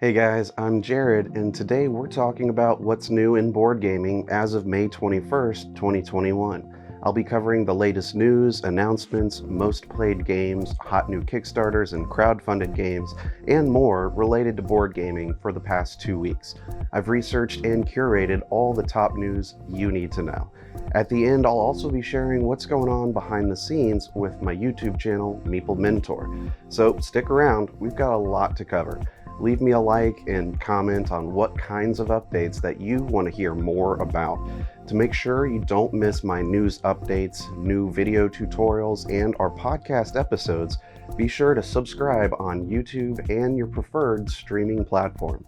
Hey guys, I'm Jared, and today we're talking about what's new in board gaming as of May 21st, 2021. I'll be covering the latest news, announcements, most played games, hot new Kickstarters and crowdfunded games, and more related to board gaming for the past 2 weeks. I've researched and curated all the top news you need to know. At the end, I'll also be sharing what's going on behind the scenes with my YouTube channel, Meeple Mentor. So stick around, we've got a lot to cover. Leave me a like and comment on what kinds of updates that you want to hear more about. To make sure you don't miss my news updates, new video tutorials, and our podcast episodes, be sure to subscribe on YouTube and your preferred streaming platform.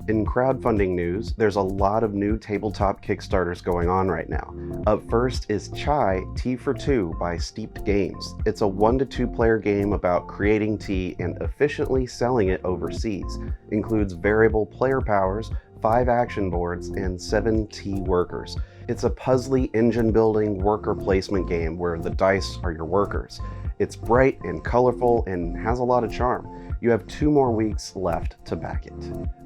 In crowdfunding news, there's a lot of new tabletop Kickstarters going on right now. Up first is Chai Tea for Two by Steeped Games. It's a 1 to 2 player game about creating tea and efficiently selling it overseas. Includes variable player powers, 5 action boards, and 7 tea workers. It's a puzzly engine building worker placement game where the dice are your workers. It's bright and colorful and has a lot of charm. You have 2 more weeks left to back it.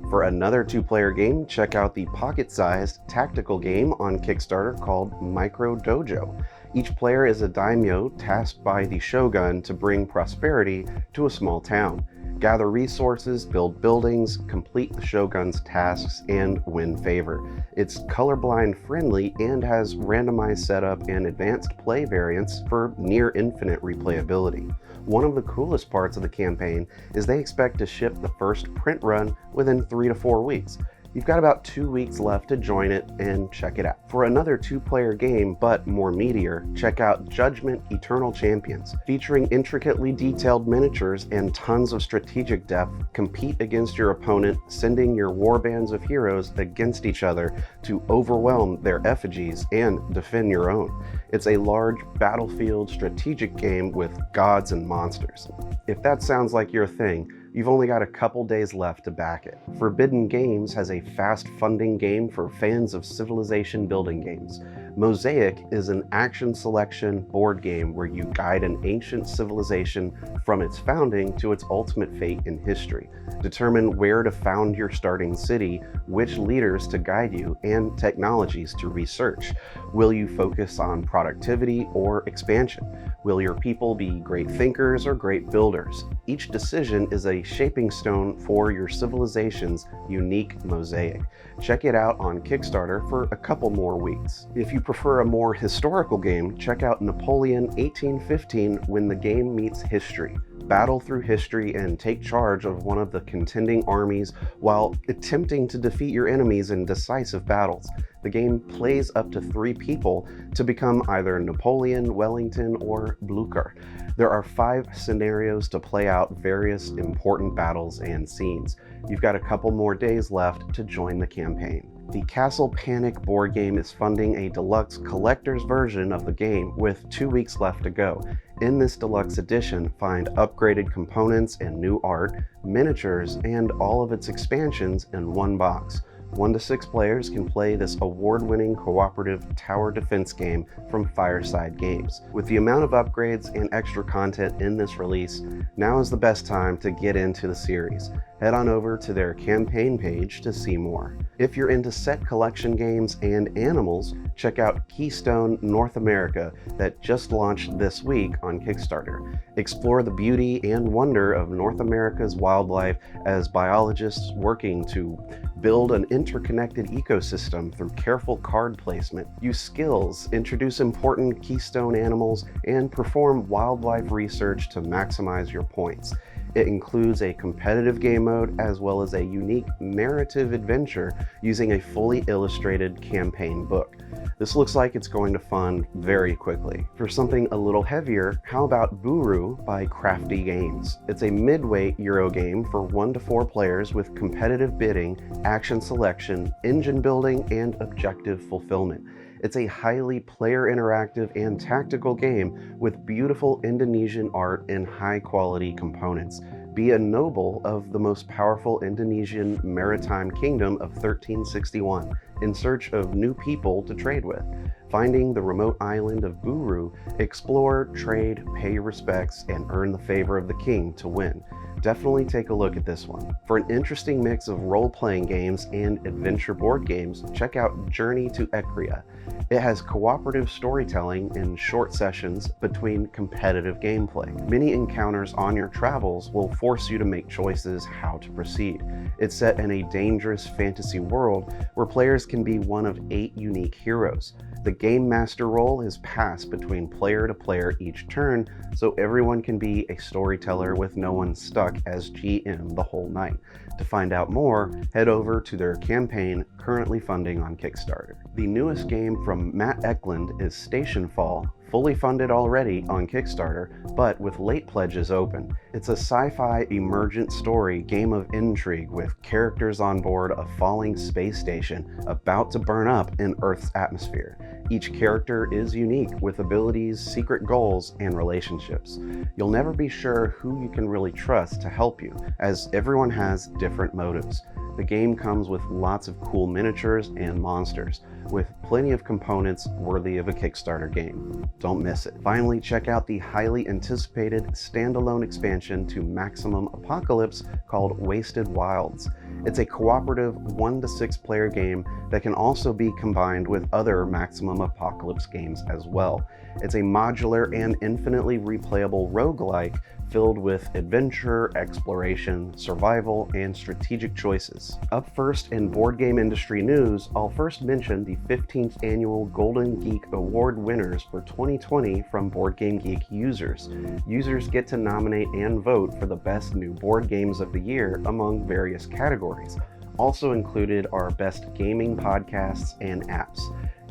For another 2-player game, check out the pocket-sized tactical game on Kickstarter called Micro Dojo. Each player is a daimyo tasked by the shogun to bring prosperity to a small town. Gather resources, build buildings, complete the shogun's tasks, and win favor. It's colorblind friendly and has randomized setup and advanced play variants for near infinite replayability. One of the coolest parts of the campaign is they expect to ship the first print run within 3 to 4 weeks. You've got about 2 weeks left to join it and check it out. For another 2-player game, but more meatier, check out Judgment Eternal Champions. Featuring intricately detailed miniatures and tons of strategic depth, compete against your opponent, sending your warbands of heroes against each other to overwhelm their effigies and defend your own. It's a large battlefield strategic game with gods and monsters. If that sounds like your thing, you've only got a couple days left to back it. Forbidden Games has a fast funding game for fans of civilization building games. Mosaic is an action selection board game where you guide an ancient civilization from its founding to its ultimate fate in history. Determine where to found your starting city, which leaders to guide you, and technologies to research. Will you focus on productivity or expansion? Will your people be great thinkers or great builders? Each decision is a shaping stone for your civilization's unique mosaic. Check it out on Kickstarter for a couple more weeks. If you prefer a more historical game, check out Napoleon 1815 When the Game Meets History. Battle through history and take charge of one of the contending armies while attempting to defeat your enemies in decisive battles. The game plays up to 3 people to become either Napoleon, Wellington, or Blucher. There are 5 scenarios to play out various important battles and scenes. You've got a couple more days left to join the campaign. The Castle Panic board game is funding a deluxe collector's version of the game with 2 weeks left to go. In this deluxe edition, find upgraded components and new art, miniatures, and all of its expansions in one box. 1 to 6 players can play this award-winning cooperative tower defense game from Fireside Games. With the amount of upgrades and extra content in this release, now is the best time to get into the series. Head on over to their campaign page to see more. If you're into set collection games and animals, check out Keystone North America that just launched this week on Kickstarter. Explore the beauty and wonder of North America's wildlife as biologists working to build an interconnected ecosystem through careful card placement, use skills, introduce important keystone animals, and perform wildlife research to maximize your points. It includes a competitive game mode as well as a unique narrative adventure using a fully illustrated campaign book. This looks like it's going to fund very quickly. For something a little heavier, how about Buru by Crafty Games? It's a mid-weight Euro game for 1 to 4 players with competitive bidding, action selection, engine building, and objective fulfillment. It's a highly player interactive and tactical game with beautiful Indonesian art and high quality components. Be a noble of the most powerful Indonesian maritime kingdom of 1361 in search of new people to trade with. Finding the remote island of Buru, explore, trade, pay your respects, and earn the favor of the king to win. Definitely take a look at this one. For an interesting mix of role-playing games and adventure board games, check out Journey to Ecria. It has cooperative storytelling in short sessions between competitive gameplay. Many encounters on your travels will force you to make choices how to proceed. It's set in a dangerous fantasy world where players can be one of 8 unique heroes. The Game Master role is passed between player to player each turn, so everyone can be a storyteller with no one stuck as GM the whole night. To find out more, head over to their campaign currently funding on Kickstarter. The newest game from Matt Eklund is Stationfall, fully funded already on Kickstarter, but with late pledges open. It's a sci-fi emergent story game of intrigue with characters on board a falling space station about to burn up in Earth's atmosphere. Each character is unique with abilities, secret goals, and relationships. You'll never be sure who you can really trust to help you, as everyone has different motives. The game comes with lots of cool miniatures and monsters, with plenty of components worthy of a Kickstarter game. Don't miss it. Finally, check out the highly anticipated standalone expansion to Maximum Apocalypse called Wasted Wilds. It's a cooperative 1 to 6 player game that can also be combined with other Maximum Apocalypse games as well. It's a modular and infinitely replayable roguelike filled with adventure, exploration, survival, and strategic choices. Up first in board game industry news, I'll first mention the 15th annual Golden Geek Award winners for 2020 from Board Game Geek users. Users get to nominate and vote for the best new board games of the year among various categories. Also included are best gaming podcasts and apps.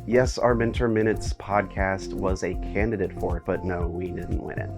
Yes, our Mentor Minutes podcast was a candidate for it, but no, we didn't win it.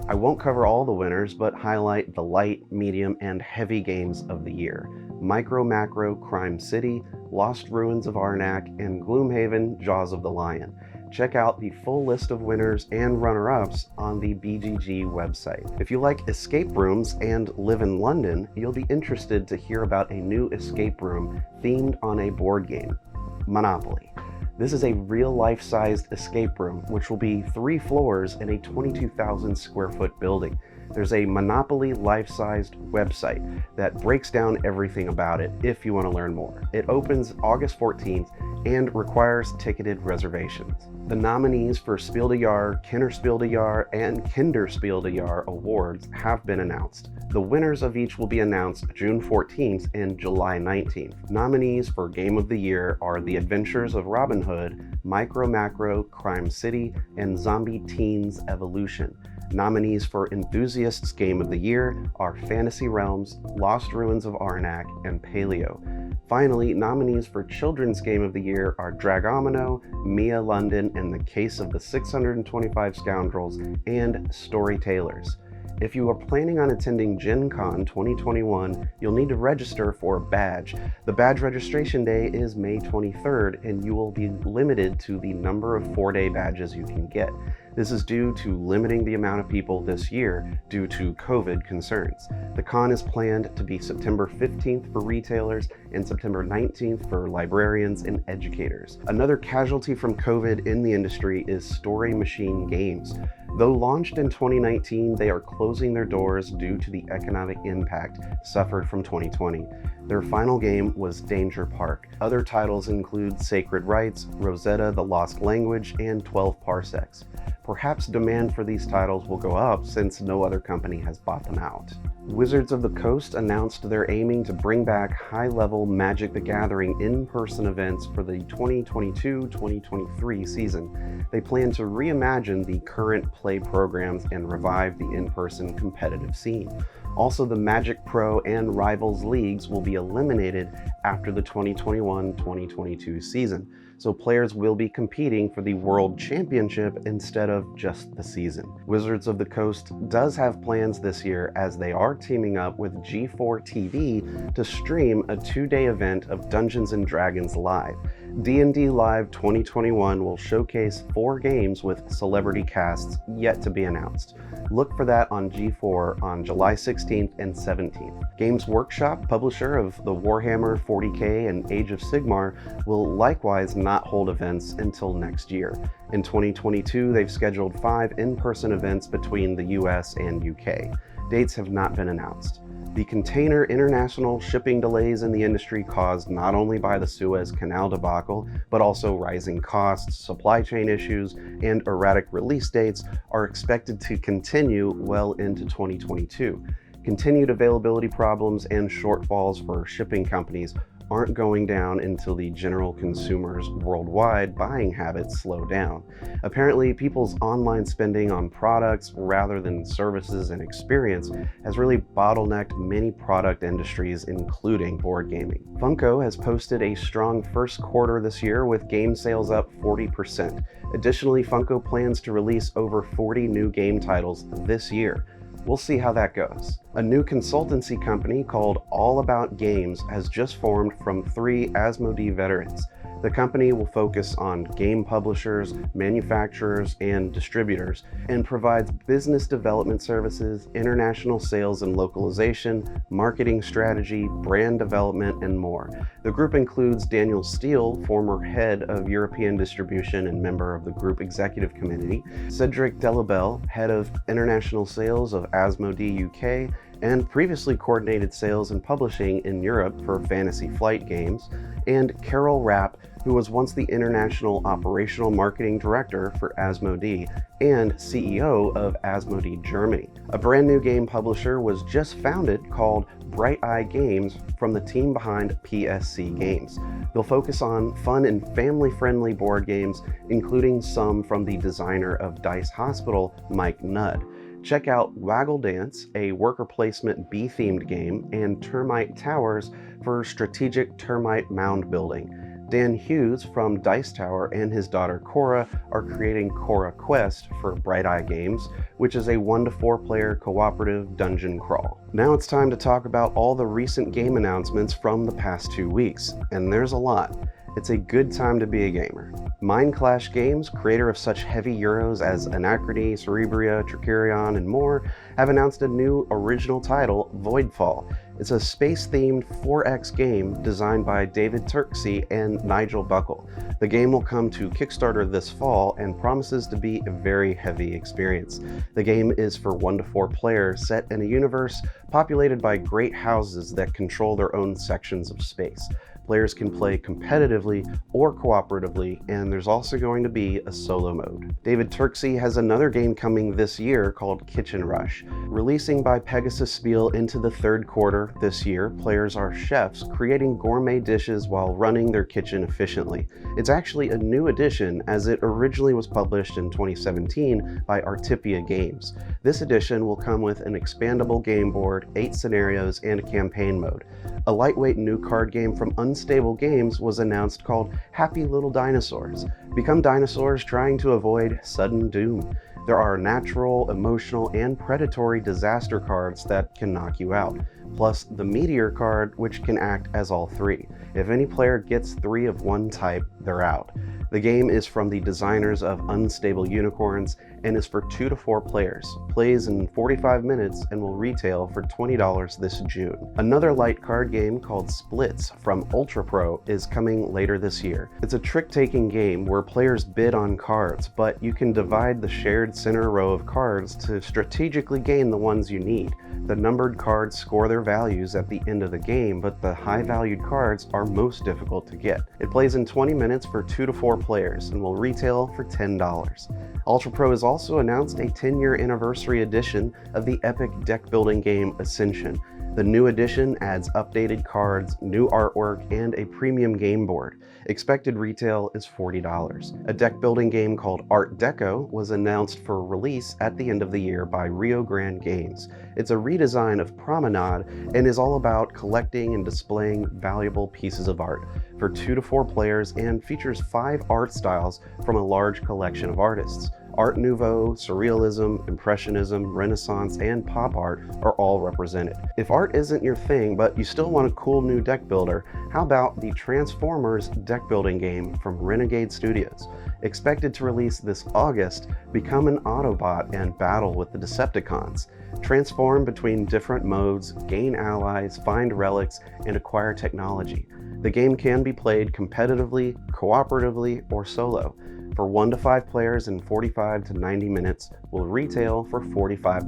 I won't cover all the winners, but highlight the light, medium, and heavy games of the year. Micro Macro Crime City, Lost Ruins of Arnak, and Gloomhaven Jaws of the Lion. Check out the full list of winners and runner-ups on the BGG website. If you like escape rooms and live in London, you'll be interested to hear about a new escape room themed on a board game, Monopoly. This is a real life-sized escape room, which will be 3 floors in a 22,000 square foot building. There's a Monopoly life-sized website that breaks down everything about it if you want to learn more. It opens August 14th and requires ticketed reservations. The nominees for Spiel des Jahres, Kennerspiel des Jahres, and Kinderspiel des Jahres awards have been announced. The winners of each will be announced June 14th and July 19th. Nominees for Game of the Year are The Adventures of Robin Hood, Micro Macro Crime City, and Zombie Teens Evolution. Nominees for Enthusiasts Game of the Year are Fantasy Realms, Lost Ruins of Arnak, and Paleo. Finally, nominees for Children's Game of the Year are Dragomino, Mia London, and The Case of the 625 Scoundrels, and Storytellers. If you are planning on attending Gen Con 2021, you'll need to register for a badge. The badge registration day is May 23rd, and you will be limited to the number of 4-day badges you can get. This is due to limiting the amount of people this year due to COVID concerns. The con is planned to be September 15th for retailers and September 19th for librarians and educators. Another casualty from COVID in the industry is Story Machine Games. Though launched in 2019, they are closing their doors due to the economic impact suffered from 2020. Their final game was Danger Park. Other titles include Sacred Rites, Rosetta the Lost Language, and 12 Parsecs. Perhaps demand for these titles will go up since no other company has bought them out. Wizards of the Coast announced they're aiming to bring back high-level Magic the Gathering in-person events for the 2022-2023 season. They plan to reimagine the current play programs and revive the in-person competitive scene. Also, the Magic Pro and Rivals Leagues will be eliminated after the 2021-2022 season, so players will be competing for the World Championship instead of just the season. Wizards of the Coast does have plans this year as they are teaming up with G4 TV to stream a 2-day event of Dungeons & Dragons Live. D&D Live 2021 will showcase 4 games with celebrity casts yet to be announced. Look for that on G4 on July 16th and 17th. Games Workshop, publisher of the Warhammer 40k and Age of Sigmar, will likewise not hold events until next year. In 2022, they've scheduled 5 in-person events between the US and UK. Dates have not been announced. The container international shipping delays in the industry caused not only by the Suez Canal debacle, but also rising costs, supply chain issues, and erratic release dates are expected to continue well into 2022. Continued availability problems and shortfalls for shipping companies aren't going down until the general consumers' worldwide buying habits slow down. Apparently, people's online spending on products rather than services and experience has really bottlenecked many product industries, including board gaming. Funko has posted a strong first quarter this year with game sales up 40%. Additionally, Funko plans to release over 40 new game titles this year. We'll see how that goes. A new consultancy company called All About Games has just formed from 3 Asmodee veterans. The company will focus on game publishers, manufacturers, and distributors, and provides business development services, international sales and localization, marketing strategy, brand development, and more. The group includes Daniel Steele, former head of European distribution and member of the group executive committee, Cedric Delabelle, head of international sales of Asmodee UK, and previously coordinated sales and publishing in Europe for Fantasy Flight Games, and Carol Rapp, who was once the International Operational Marketing Director for Asmodee and CEO of Asmodee Germany. A brand new game publisher was just founded called Bright Eye Games from the team behind PSC Games. They'll focus on fun and family-friendly board games, including some from the designer of Dice Hospital, Mike Nudd. Check out Waggle Dance, a worker placement bee-themed game, and Termite Towers for strategic termite mound building. Dan Hughes from Dice Tower and his daughter Cora are creating Cora Quest for Bright Eye Games, which is a 1 to 4 player cooperative dungeon crawl. Now it's time to talk about all the recent game announcements from the past 2 weeks, and there's a lot. It's a good time to be a gamer. Mindclash Games, creator of such heavy euros as Anachrony, Cerebria, Tricerion, and more, have announced a new original title, Voidfall. It's a space-themed 4X game designed by David Turksey and Nigel Buckle. The game will come to Kickstarter this fall and promises to be a very heavy experience. The game is for 1 to 4 players set in a universe populated by great houses that control their own sections of space. Players can play competitively or cooperatively, and there's also going to be a solo mode. David Turksey has another game coming this year called Kitchen Rush. Releasing by Pegasus Spiel into the 3rd quarter this year, players are chefs creating gourmet dishes while running their kitchen efficiently. It's actually a new edition, as it originally was published in 2017 by Artipia Games. This edition will come with an expandable game board, 8 scenarios, and a campaign mode. A lightweight new card game from Unstable Games was announced called Happy Little Dinosaurs. Become dinosaurs trying to avoid sudden doom. There are natural, emotional, and predatory disaster cards that can knock you out, plus the Meteor card, which can act as all 3. If any player gets 3 of one type, they're out. The game is from the designers of Unstable Unicorns and is for 2 to 4 players, plays in 45 minutes, and will retail for $20 this June. Another light card game called Splits from Ultra Pro is coming later this year. It's a trick-taking game where players bid on cards, but you can divide the shared center row of cards to strategically gain the ones you need. The numbered cards score their values at the end of the game, but the high-valued cards are most difficult to get. It plays in 20 minutes for 2 to 4 players and will retail for $10. Ultra Pro has also announced a 10-year anniversary edition of the epic deck-building game Ascension. The new edition adds updated cards, new artwork, and a premium game board. Expected retail is $40. A deck-building game called Art Deco was announced for release at the end of the year by Rio Grande Games. It's a redesign of Promenade and is all about collecting and displaying valuable pieces of art for 2 to 4 players and features 5 art styles from a large collection of artists. Art Nouveau, Surrealism, Impressionism, Renaissance, and pop art are all represented. If art isn't your thing, but you still want a cool new deck builder, how about the Transformers deck building game from Renegade Studios? Expected to release this August, become an Autobot and battle with the Decepticons. Transform between different modes, gain allies, find relics, and acquire technology. The game can be played competitively, cooperatively, or solo. For 1 to 5 players in 45 to 90 minutes will retail for $45.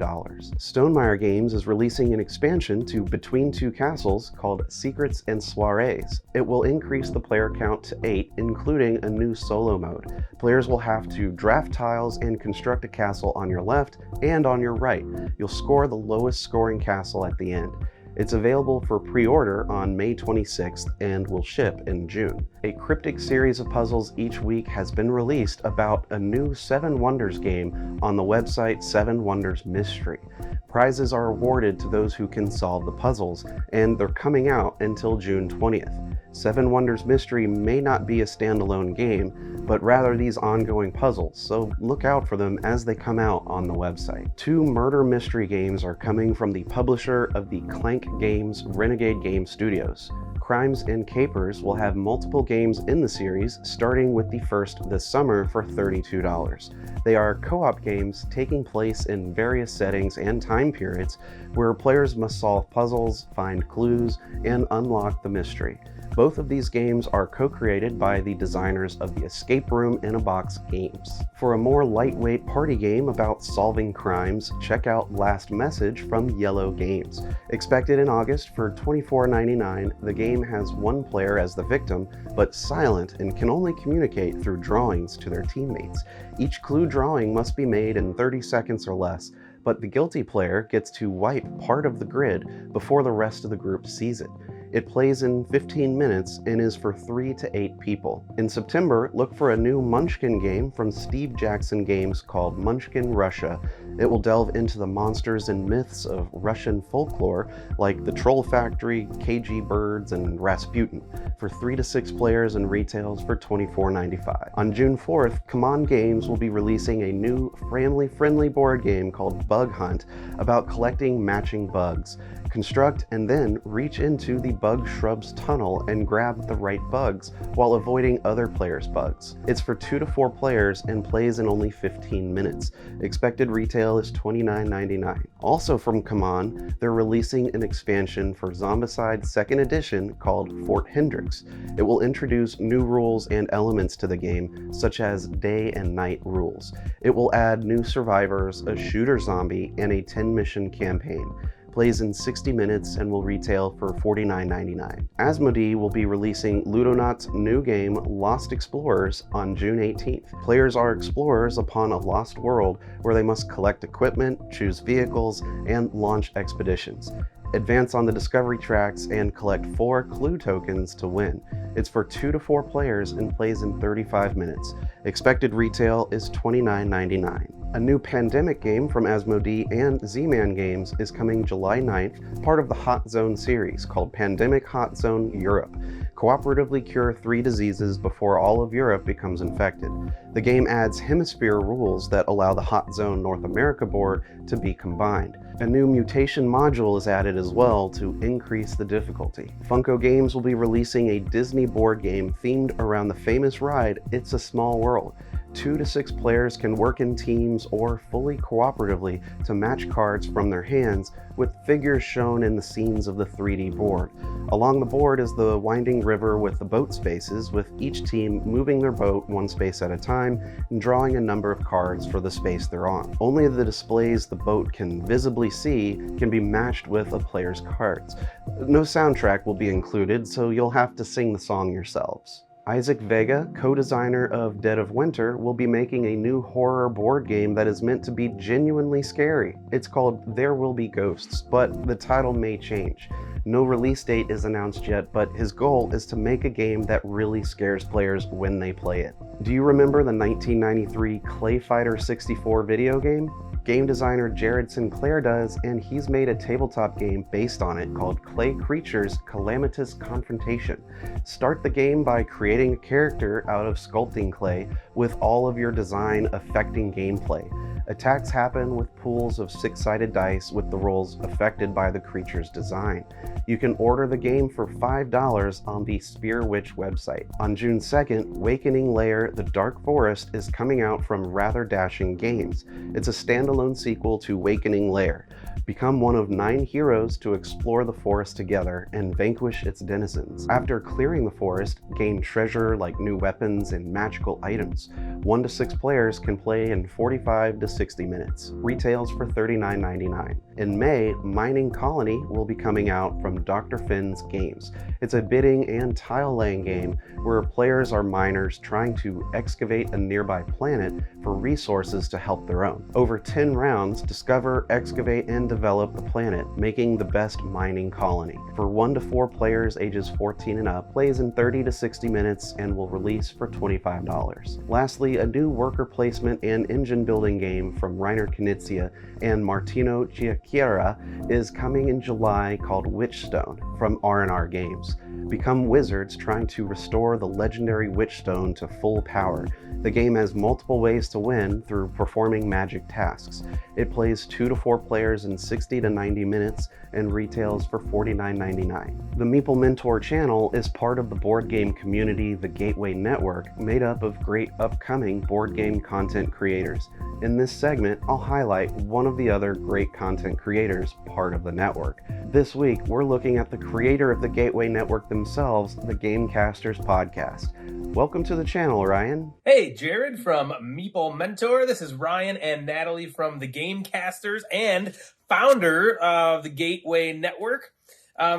Stonemaier Games is releasing an expansion to Between Two Castles called Secrets and Soirees. It will increase the player count to 8, including a new solo mode. Players will have to draft tiles and construct a castle on your left and on your right. You'll score the lowest scoring castle at the end. It's available for pre-order on May 26th and will ship in June. A cryptic series of puzzles each week has been released about a new Seven Wonders game on the website Seven Wonders Mystery. Prizes are awarded to those who can solve the puzzles, and they're coming out until June 20th. Seven Wonders Mystery may not be a standalone game, but rather these ongoing puzzles, so look out for them as they come out on the website. 2 murder mystery games are coming from the publisher of the Clank Games Renegade Game Studios. Crimes and Capers will have multiple games in the series, starting with the first this summer for $32. They are co-op games taking place in various settings and time periods where players must solve puzzles, find clues, and unlock the mystery. Both of these games are co-created by the designers of the Escape Room in a Box games. For a more lightweight party game about solving crimes, check out Last Message from Yellow Games. Expected in August for $24.99, the game has one player as the victim, but silent and can only communicate through drawings to their teammates. Each clue drawing must be made in 30 seconds or less, but the guilty player gets to wipe part of the grid before the rest of the group sees it. It plays in 15 minutes and is for 3 to 8 people. In September, look for a new Munchkin game from Steve Jackson Games called Munchkin Russia. It will delve into the monsters and myths of Russian folklore like the Troll Factory, KG Birds, and Rasputin for 3 to 6 players and retails for $24.95. On June 4th, Command Games will be releasing a new family-friendly board game called Bug Hunt about collecting matching bugs. Construct and then reach into the bug shrub's tunnel and grab the right bugs while avoiding other players' bugs. It's for 2 to 4 players and plays in only 15 minutes. Expected retail is $29.99. Also from Command, they're releasing an expansion for Zombicide 2nd Edition called Fort Hendricks. It will introduce new rules and elements to the game, such as day and night rules. It will add new survivors, a shooter zombie, and a 10-mission campaign. Plays in 60 minutes and will retail for $49.99. Asmodee will be releasing Ludonaut's new game Lost Explorers on June 18th. Players are explorers upon a lost world where they must collect equipment, choose vehicles, and launch expeditions. Advance on the discovery tracks and collect 4 clue tokens to win. It's for 2 to 4 players and plays in 35 minutes. Expected retail is $29.99. A new Pandemic game from Asmodee and Z-Man Games is coming July 9th, part of the Hot Zone series called Pandemic Hot Zone Europe. Cooperatively cure 3 diseases before all of Europe becomes infected. The game adds hemisphere rules that allow the Hot Zone North America board to be combined. A new mutation module is added as well to increase the difficulty. Funko Games will be releasing a Disney board game themed around the famous ride It's a Small World. 2 to 6 players can work in teams or fully cooperatively to match cards from their hands with figures shown in the scenes of the 3D board. Along the board is the winding river with the boat spaces, with each team moving their boat 1 space at a time and drawing a number of cards for the space they're on. Only the displays the boat can visibly see can be matched with a player's cards. No soundtrack will be included, so you'll have to sing the song yourselves. Isaac Vega, co-designer of Dead of Winter, will be making a new horror board game that is meant to be genuinely scary. It's called There Will Be Ghosts, but the title may change. No release date is announced yet, but his goal is to make a game that really scares players when they play it. Do you remember the 1993 Clay Fighter 64 video game? Game designer Jared Sinclair does, and he's made a tabletop game based on it called Clay Creatures Calamitous Confrontation. Start the game by creating a character out of sculpting clay with all of your design affecting gameplay. Attacks happen with pools of 6-sided dice with the rolls affected by the creature's design. You can order the game for $5 on the Spear Witch website. On June 2nd, Wakening Lair The Dark Forest is coming out from Rather Dashing Games. It's a standalone sequel to Wakening Lair. Become one of 9 heroes to explore the forest together and vanquish its denizens. After clearing the forest, gain treasure like new weapons and magical items. 1 to 6 players can play in 45 to 60 minutes. Retails for $39.99. In May, Mining Colony will be coming out from Dr. Finn's Games. It's a bidding and tile-laying game where players are miners trying to excavate a nearby planet for resources to help their own. Over 10 rounds, discover, excavate, and develop the planet, making the best mining colony. For 1 to 4 players ages 14 and up, plays in 30 to 60 minutes and will release for $25. Lastly, a new worker placement and engine building game from Reiner Knizia and Martino Chiacchiera is coming in July called Witchstone from R&R Games. Become wizards trying to restore the legendary Witchstone to full power. The game has multiple ways to win through performing magic tasks. It plays 2 to 4 players in 60 to 90 minutes and retails for $49.99. The Meeple Mentor Channel is part of the board game community The Gateway Network, made up of great upcoming board game content creators. In this segment, I'll highlight one of the other great content creators part of the network. This week, we're looking at the creator of the Gateway Network themselves, the Gamecasters Podcast. Welcome to the channel, Ryan. Hey, Jared from Meeple Mentor. This is Ryan and Natalie from the Gamecasters and founder of the Gateway Network.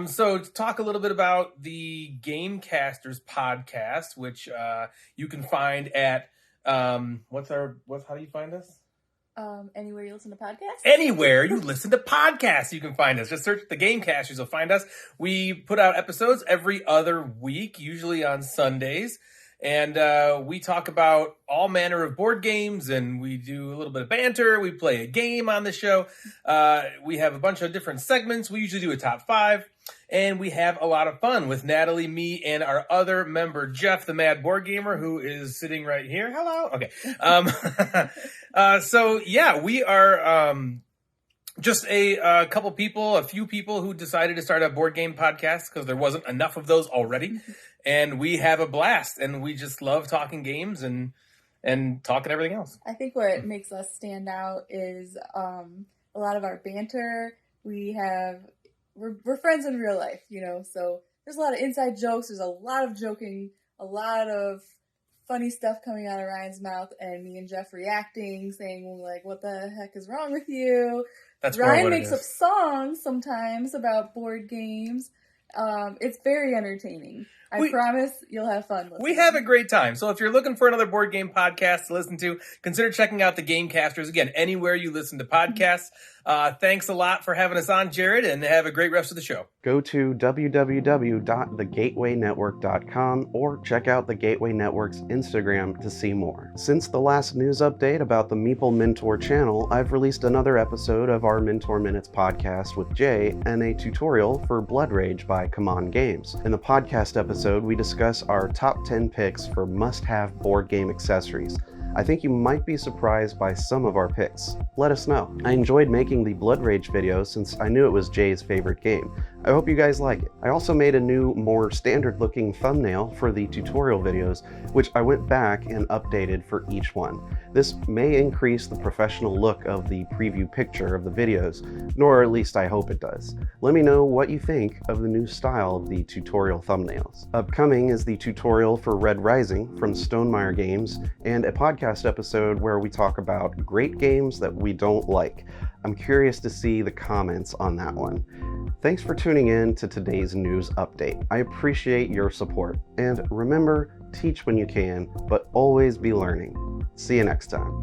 So to talk a little bit about the Gamecasters Podcast, which you can find at how do you find us? Anywhere you listen to podcasts? Anywhere you listen to podcasts, you can find us. Just search the Gamecasters, you'll find us. We put out episodes every other week, usually on Sundays. And we talk about all manner of board games, and we do a little bit of banter. We play a game on the show. We have a bunch of different segments. We usually do a top 5. And we have a lot of fun with Natalie, me, and our other member, Jeff, the Mad Board Gamer, who is sitting right here. Hello. Okay. So, yeah, we are just a few people who decided to start a board game podcast because there wasn't enough of those already. And we have a blast, and we just love talking games and talking everything else. I think what makes us stand out is a lot of our banter. We're friends in real life, so there's a lot of inside jokes, there's a lot of joking, a lot of funny stuff coming out of Ryan's mouth, and me and Jeff reacting, saying, like, what the heck is wrong with you? That's Ryan makes up songs sometimes about board games. It's very entertaining. I promise you'll have fun listening. We have a great time. So if you're looking for another board game podcast to listen to, consider checking out the Gamecasters. Again, anywhere you listen to podcasts. Thanks a lot for having us on, Jared, and have a great rest of the show. Go to www.thegatewaynetwork.com or check out the Gateway Network's Instagram to see more. Since the last news update about the Meeple Mentor Channel, I've released another episode of our Mentor Minutes podcast with Jay and a tutorial for Blood Rage by Come On Games. In the podcast episode, we discuss our top 10 picks for must-have board game accessories. I think you might be surprised by some of our picks. Let us know. I enjoyed making the Blood Rage video since I knew it was Jay's favorite game. I hope you guys like it. I also made a new, more standard-looking thumbnail for the tutorial videos, which I went back and updated for each one. This may increase the professional look of the preview picture of the videos, nor at least I hope it does. Let me know what you think of the new style of the tutorial thumbnails. Upcoming is the tutorial for Red Rising from Stonemaier Games, and a podcast episode where we talk about great games that we don't like. I'm curious to see the comments on that one. Thanks for tuning in to today's news update. I appreciate your support. And remember, teach when you can, but always be learning. See you next time.